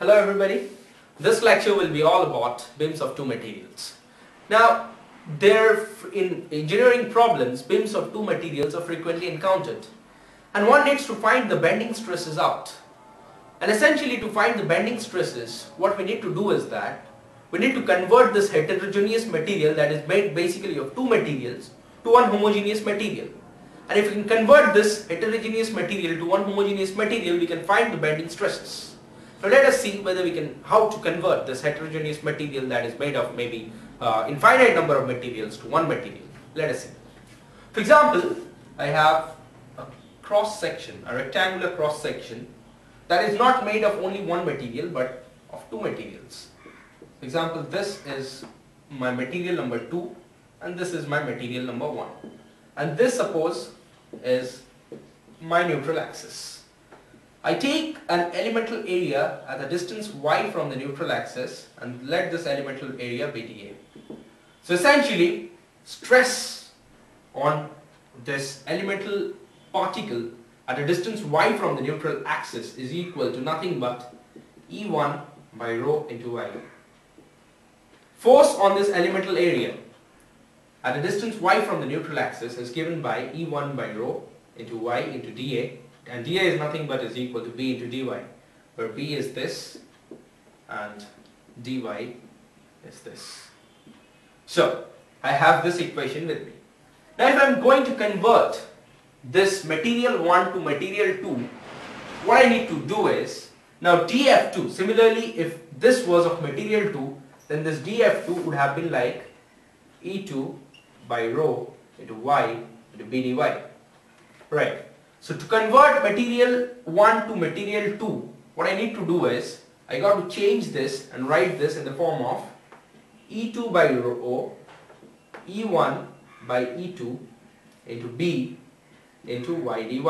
Hello everybody. This lecture will be all about beams of two materials. Now, in engineering problems, beams of two materials are frequently encountered, and one needs to find the bending stresses out. And essentially, to find the bending stresses, what we need to do is that we need to convert this heterogeneous material that is made basically of two materials to one homogeneous material. And if we can convert this heterogeneous material to one homogeneous material, we can find the bending stresses. So let us see whether we can, how to convert this heterogeneous material that is made of maybe infinite number of materials to one material. Let us see. For example, I have a cross section, a rectangular cross section that is not made of only one material but of two materials. For example, this is my material number 2 and this is my material number 1. And this, suppose, is my neutral axis. I take an elemental area at a distance y from the neutral axis and let this elemental area be dA. So essentially, stress on this elemental particle at a distance y from the neutral axis is equal to nothing but E1 by rho into y. Force on this elemental area at a distance y from the neutral axis is given by E1 by rho into y into dA. And dA is nothing but is equal to B into dy, where B is this and dy is this. So, I have this equation with me. Now if I am going to convert this material 1 to material 2, what I need to do is, now dF2, similarly if this was of material 2, then this dF2 would have been like E2 by rho into y into B dy. Right. So to convert material 1 to material 2, what I need to do is, I got to change this and write this in the form of E2 by rho E1 by E2 into B into y dy.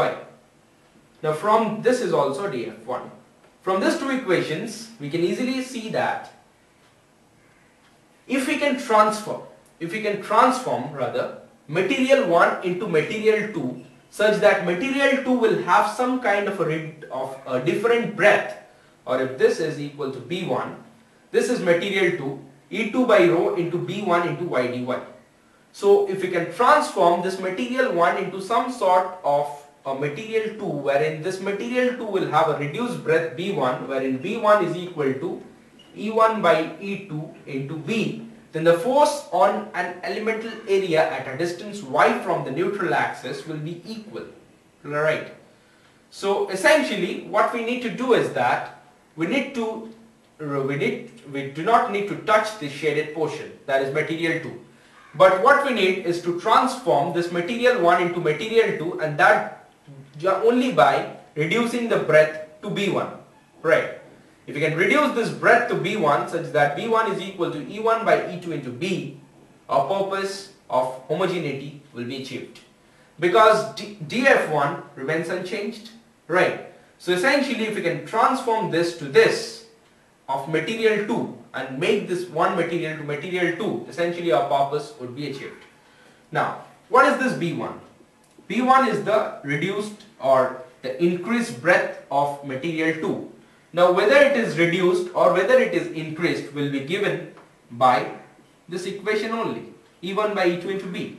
Now from this is also dF1. From these two equations, we can easily see that if we can transform material 1 into material 2, such that material 2 will have some kind of a different breadth, or if this is equal to B1, this is material 2, E2 by rho into B1 into y dy. So if we can transform this material 1 into some sort of a material 2, wherein this material 2 will have a reduced breadth B1, wherein B1 is equal to E1 by E2 into B, then the force on an elemental area at a distance y from the neutral axis will be equal. Right. So essentially what we need to do is that we do not need to touch the shaded portion, that is material 2. But what we need is to transform this material 1 into material 2, and that only by reducing the breadth to B1. Right. If you can reduce this breadth to B1 such that B1 is equal to E1 by E2 into B, our purpose of homogeneity will be achieved. Because dF1 remains unchanged. Right. So essentially if we can transform this to this of material 2 and make this one material to material 2, essentially our purpose would be achieved. Now, what is this B1? B1 is the reduced or the increased breadth of material 2. Now whether it is reduced or whether it is increased will be given by this equation only, E1 by E2 into B.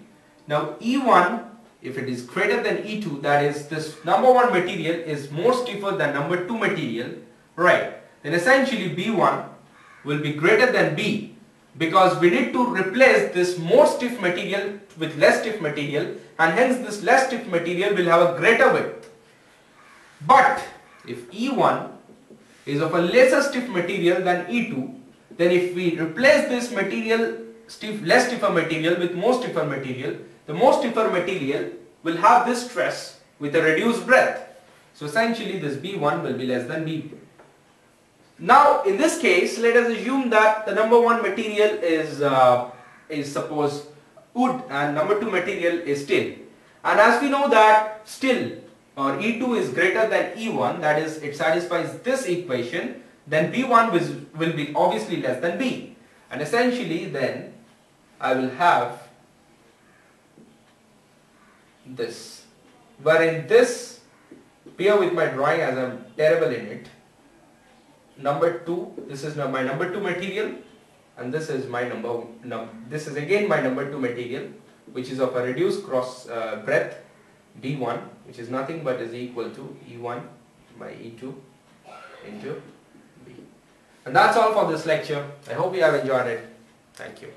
Now E1, if it is greater than E2, that is this number 1 material is more stiffer than number 2 material, right, then essentially B1 will be greater than B, because we need to replace this more stiff material with less stiff material, and hence this less stiff material will have a greater width. But if E1 is of a lesser stiff material than E2, then if we replace this material, less stiffer material with more stiffer material, the more stiffer material will have this stress with a reduced breadth. So essentially this B1 will be less than B2. Now in this case, let us assume that the number 1 material is suppose wood and number 2 material is steel. And as we know that steel or E2 is greater than E1, that is, it satisfies this equation, then B1 will be obviously less than B. And essentially then I will have this, wherein this, bear with my drawing as I am terrible in it, number 2, this is my number 2 material, and this is my this is again my number 2 material, which is of a reduced cross breadth B1, which is nothing but is equal to E1 by E2 into B. And that's all for this lecture. I hope you have enjoyed it. Thank you.